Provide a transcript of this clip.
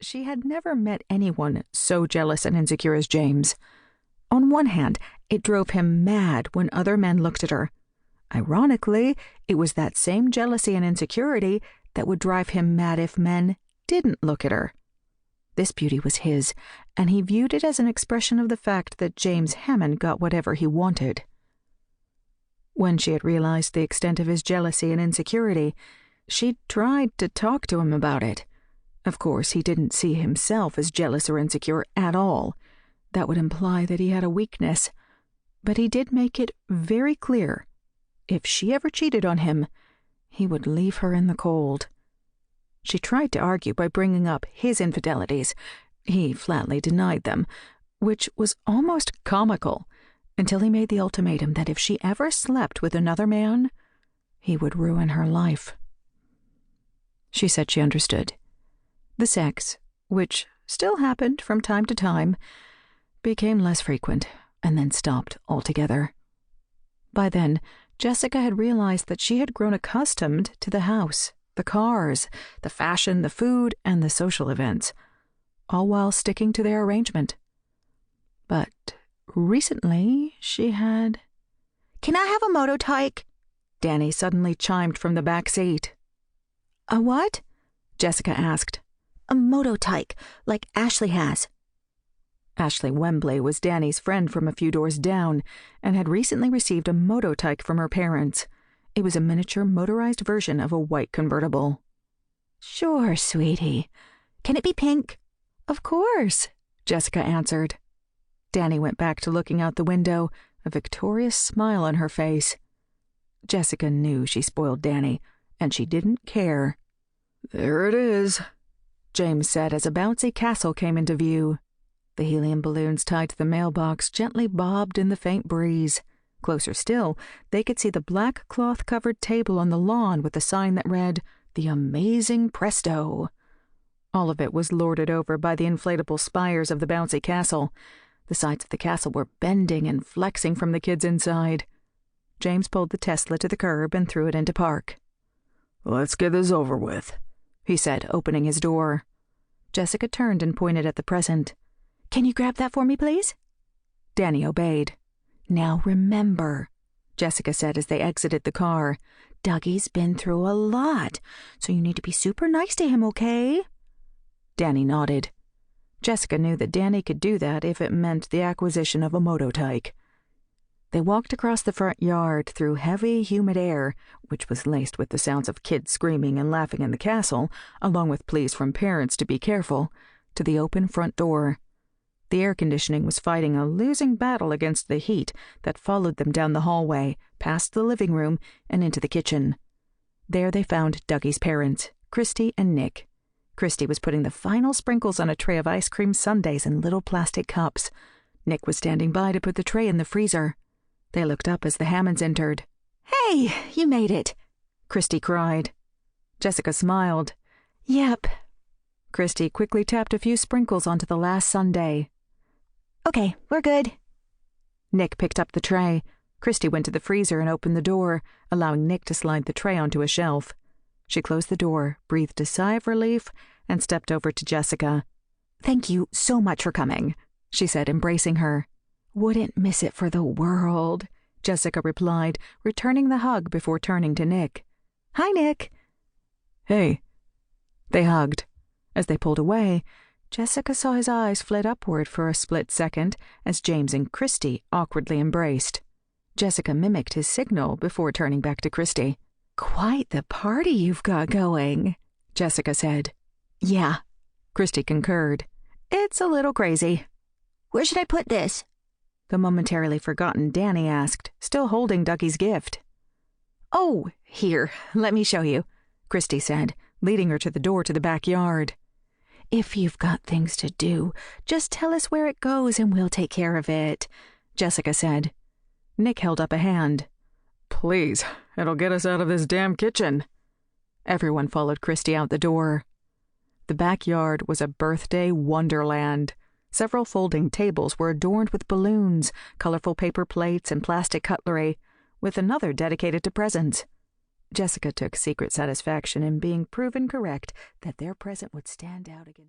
she had never met anyone so jealous and insecure as James. On one hand, it drove him mad when other men looked at her. Ironically, it was that same jealousy and insecurity that would drive him mad if men didn't look at her. This beauty was his, and he viewed it as an expression of the fact that James Hammond got whatever he wanted. When she had realized the extent of his jealousy and insecurity, she tried to talk to him about it. Of course, he didn't see himself as jealous or insecure at all. That would imply that he had a weakness. But he did make it very clear. If she ever cheated on him, he would leave her in the cold. She tried to argue by bringing up his infidelities. He flatly denied them, which was almost comical, until he made the ultimatum that if she ever slept with another man, he would ruin her life. She said she understood. The sex, which still happened from time to time, became less frequent and then stopped altogether. By then, Jessica had realized that she had grown accustomed to the house, the cars, the fashion, the food, and the social events, all while sticking to their arrangement. But recently she had... "Can I have a mototyke?" Danny suddenly chimed from the back seat. "A what?" Jessica asked. "A mototyke, like Ashley has." Ashley Wembley was Danny's friend from a few doors down and had recently received a mototyke from her parents. It was a miniature motorized version of a white convertible. "Sure, sweetie. Can it be pink?" "Of course," Jessica answered. Danny went back to looking out the window, a victorious smile on her face. Jessica knew she spoiled Danny, and she didn't care. "There it is," James said as a bouncy castle came into view. The helium balloons tied to the mailbox gently bobbed in the faint breeze. Closer still, they could see the black cloth-covered table on the lawn with a sign that read, "The Amazing Presto." All of it was lorded over by the inflatable spires of the bouncy castle. The sides of the castle were bending and flexing from the kids inside. James pulled the Tesla to the curb and threw it into park. "Let's get this over with," he said, opening his door. Jessica turned and pointed at the present. "Can you grab that for me, please?" Danny obeyed. "Now remember," Jessica said as they exited the car, "Dougie's been through a lot, so you need to be super nice to him, okay?" Danny nodded. Jessica knew that Danny could do that if it meant the acquisition of a mototyke. They walked across the front yard through heavy, humid air, which was laced with the sounds of kids screaming and laughing in the castle, along with pleas from parents to be careful, to the open front door. The air conditioning was fighting a losing battle against the heat that followed them down the hallway, past the living room, and into the kitchen. There they found Dougie's parents, Christy and Nick. Christy was putting the final sprinkles on a tray of ice cream sundaes in little plastic cups. Nick was standing by to put the tray in the freezer. They looked up as the Hammonds entered. "Hey, you made it!" Christy cried. Jessica smiled. "Yep." Christy quickly tapped a few sprinkles onto the last sundae. "Okay, we're good." Nick picked up the tray. Christy went to the freezer and opened the door, allowing Nick to slide the tray onto a shelf. She closed the door, breathed a sigh of relief, and stepped over to Jessica. "Thank you so much for coming," she said, embracing her. "Wouldn't miss it for the world," Jessica replied, returning the hug before turning to Nick. "Hi, Nick." "Hey." They hugged. As they pulled away, Jessica saw his eyes flit upward for a split second as James and Christy awkwardly embraced. Jessica mimicked his signal before turning back to Christy. "Quite the party you've got going," Jessica said. "Yeah," Christy concurred. "It's a little crazy." "Where should I put this?" the momentarily forgotten Danny asked, still holding Dougie's gift. "Oh, here, let me show you," Christy said, leading her to the door to the backyard. "If you've got things to do, just tell us where it goes and we'll take care of it," Jessica said. Nick held up a hand. "Please, it'll get us out of this damn kitchen." Everyone followed Christy out the door. The backyard was a birthday wonderland. Several folding tables were adorned with balloons, colorful paper plates, and plastic cutlery, with another dedicated to presents. Jessica took secret satisfaction in being proven correct that their present would stand out against